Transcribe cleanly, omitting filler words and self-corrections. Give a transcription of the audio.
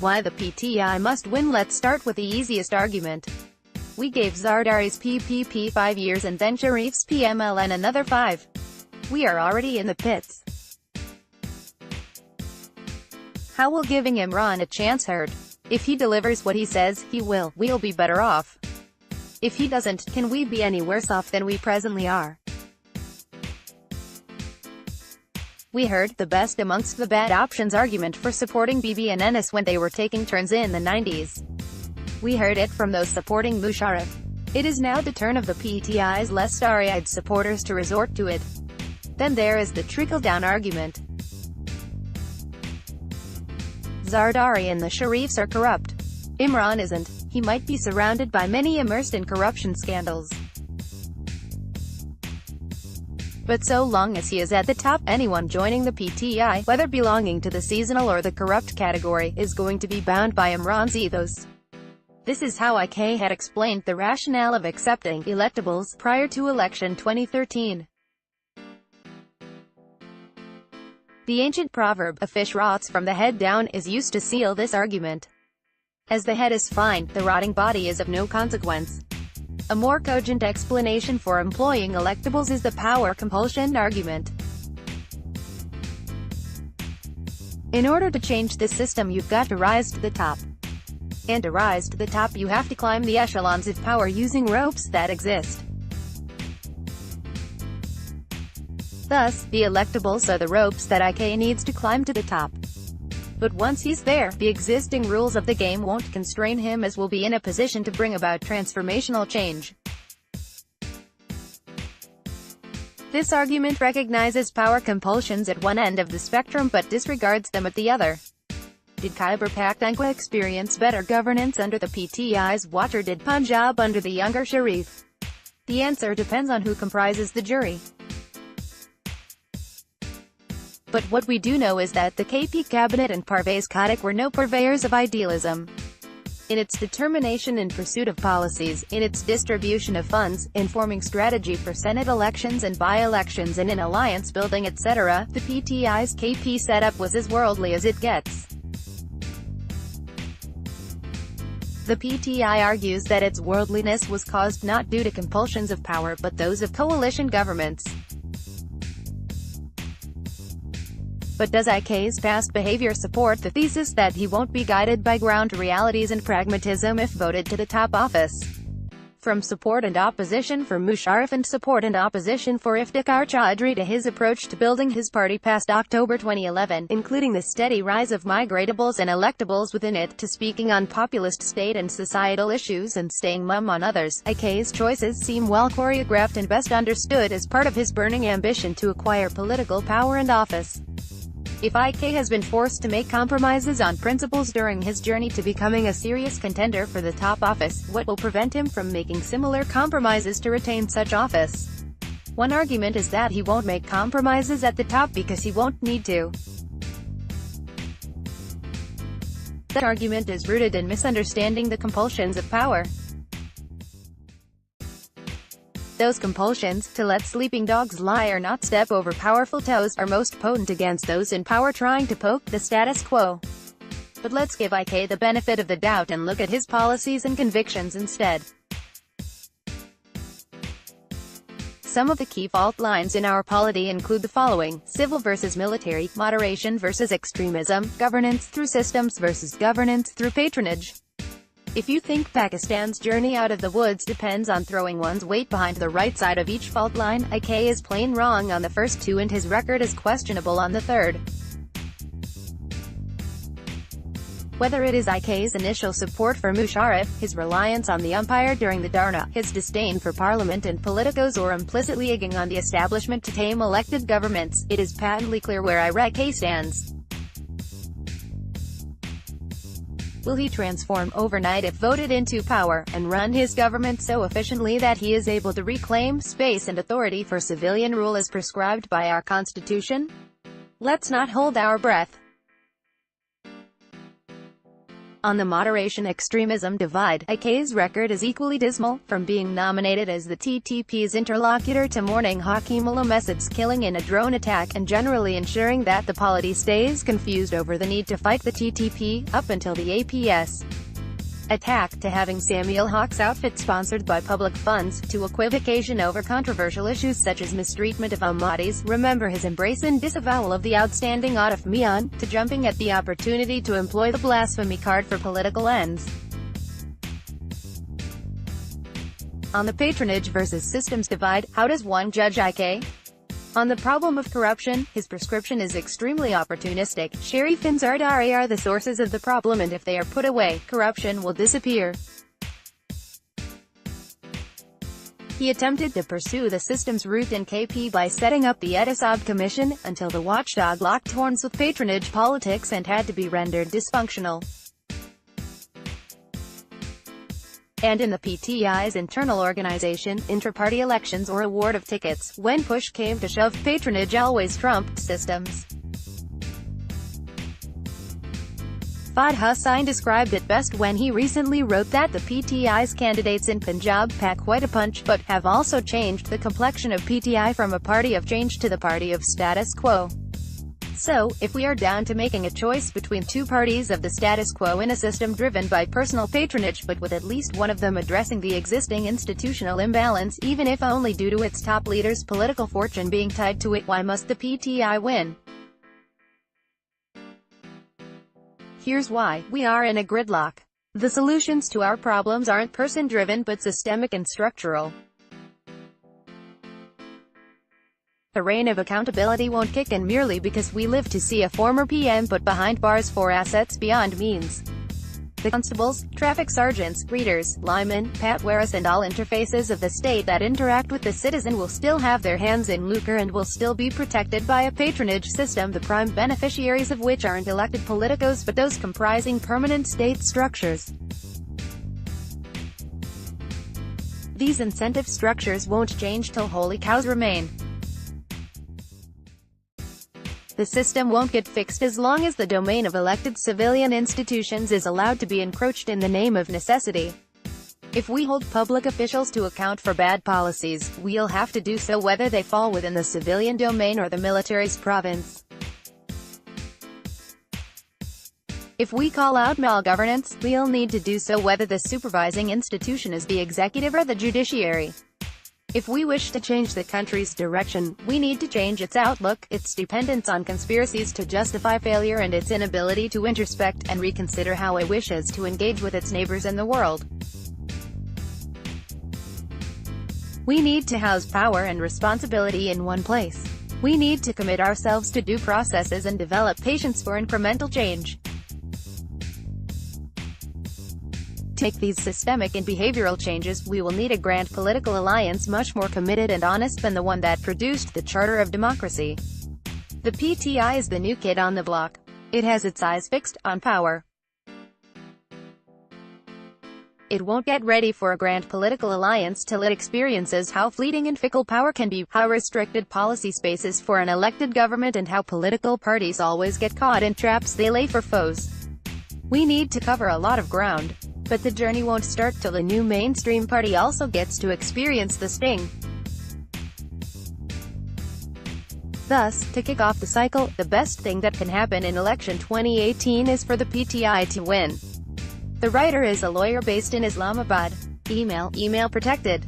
Why the PTI must win? Let's start with the easiest argument. We gave Zardari's PPP 5 years and then Sharif's PML-N another 5. We are already in the pits. How will giving Imran a chance hurt? If he delivers what he says he will, we'll be better off. If he doesn't, can we be any worse off than we presently are? We heard the best amongst the bad options argument for supporting Bibi and Enes when they were taking turns in the 90s. We heard it from those supporting Musharraf. It is now the turn of the PTI's less starry-eyed supporters to resort to it. Then there is the trickle-down argument. Zardari and the Sharifs are corrupt. Imran isn't. He might be surrounded by many immersed in corruption scandals. But so long as he is at the top, anyone joining the PTI, whether belonging to the seasonal or the corrupt category, is going to be bound by Imran's ethos. This is how IK had explained the rationale of accepting electables prior to election 2013. The ancient proverb, "A fish rots from the head down," is used to seal this argument. As the head is fine, the rotting body is of no consequence. A more cogent explanation for employing electables is the power compulsion argument. In order to change this system, you've got to rise to the top. And to rise to the top, you have to climb the echelons of power using ropes that exist. Thus, the electables are the ropes that IK needs to climb to the top. But once he's there, the existing rules of the game won't constrain him, as will be in a position to bring about transformational change. This argument recognizes power compulsions at one end of the spectrum but disregards them at the other. Did Khyber Pakhtunkhwa experience better governance under the PTI's watch, or did Punjab under the younger Sharif? The answer depends on who comprises the jury. But what we do know is that the KP cabinet and Parvez Khattak were no purveyors of idealism. In its determination in pursuit of policies, in its distribution of funds, in forming strategy for Senate elections and by-elections, and in alliance building, etc., the PTI's KP setup was as worldly as it gets. The PTI argues that its worldliness was caused not due to compulsions of power but those of coalition governments. But does IK's past behavior support the thesis that he won't be guided by ground realities and pragmatism if voted to the top office? From support and opposition for Musharraf and support and opposition for Iftikhar Chaudhry to his approach to building his party past October 2011, including the steady rise of migratables and electables within it, to speaking on populist state and societal issues and staying mum on others, IK's choices seem well choreographed and best understood as part of his burning ambition to acquire political power and office. If IK has been forced to make compromises on principles during his journey to becoming a serious contender for the top office, what will prevent him from making similar compromises to retain such office? One argument is that he won't make compromises at the top because he won't need to. That argument is rooted in misunderstanding the compulsions of power. Those compulsions, to let sleeping dogs lie or not step over powerful toes, are most potent against those in power trying to poke the status quo. But let's give IK the benefit of the doubt and look at his policies and convictions instead. Some of the key fault lines in our polity include the following: civil versus military, moderation versus extremism, governance through systems versus governance through patronage. If you think Pakistan's journey out of the woods depends on throwing one's weight behind the right side of each fault line, IK is plain wrong on the first two and his record is questionable on the third. Whether it is IK's initial support for Musharraf, his reliance on the umpire during the Dharna, his disdain for parliament and politicos, or implicitly egging on the establishment to tame elected governments, it is patently clear where IK stands. Will he transform overnight if voted into power, and run his government so efficiently that he is able to reclaim space and authority for civilian rule as prescribed by our Constitution? Let's not hold our breath. On the moderation-extremism divide, IK's record is equally dismal, from being nominated as the TTP's interlocutor to mourning Hakeem al-Massad's killing in a drone attack, and generally ensuring that the polity stays confused over the need to fight the TTP, up until the APS attack, to having Samuel Hawke's outfit sponsored by public funds, to equivocation over controversial issues such as mistreatment of Ahmadis, remember his embrace and disavowal of the outstanding Atif Mian, to jumping at the opportunity to employ the blasphemy card for political ends. On the patronage versus systems divide, how does one judge IK? On the problem of corruption, his prescription is extremely opportunistic. Sharif and Zardari are the sources of the problem, and if they are put away, corruption will disappear. He attempted to pursue the system's route in KP by setting up the Etisab Commission, until the watchdog locked horns with patronage politics and had to be rendered dysfunctional. And in the PTI's internal organization, intra-party elections or award of tickets, when push came to shove, patronage always trumped systems. Fahd Hussain described it best when he recently wrote that the PTI's candidates in Punjab pack quite a punch, but have also changed the complexion of PTI from a party of change to the party of status quo. So, if we are down to making a choice between two parties of the status quo in a system driven by personal patronage, but with at least one of them addressing the existing institutional imbalance, even if only due to its top leader's political fortune being tied to it, why must the PTI win? Here's why. We are in a gridlock. The solutions to our problems aren't person-driven but systemic and structural. The reign of accountability won't kick in merely because we live to see a former PM put behind bars for assets beyond means. The constables, traffic sergeants, readers, linemen, patwaras and all interfaces of the state that interact with the citizen will still have their hands in lucre and will still be protected by a patronage system, the prime beneficiaries of which aren't elected politicos but those comprising permanent state structures. These incentive structures won't change till holy cows remain. The system won't get fixed as long as the domain of elected civilian institutions is allowed to be encroached in the name of necessity. If we hold public officials to account for bad policies, we'll have to do so whether they fall within the civilian domain or the military's province. If we call out malgovernance, we'll need to do so whether the supervising institution is the executive or the judiciary. If we wish to change the country's direction, we need to change its outlook, its dependence on conspiracies to justify failure and its inability to introspect and reconsider how it wishes to engage with its neighbors and the world. We need to house power and responsibility in one place. We need to commit ourselves to due processes and develop patience for incremental change. To make these systemic and behavioral changes, we will need a grand political alliance much more committed and honest than the one that produced the Charter of Democracy. The PTI is the new kid on the block. It has its eyes fixed on power. It won't get ready for a grand political alliance till it experiences how fleeting and fickle power can be, how restricted policy space is for an elected government, and how political parties always get caught in traps they lay for foes. We need to cover a lot of ground. But the journey won't start till the new mainstream party also gets to experience the sting. Thus, to kick off the cycle, the best thing that can happen in election 2018 is for the PTI to win. The writer is a lawyer based in Islamabad. Email protected.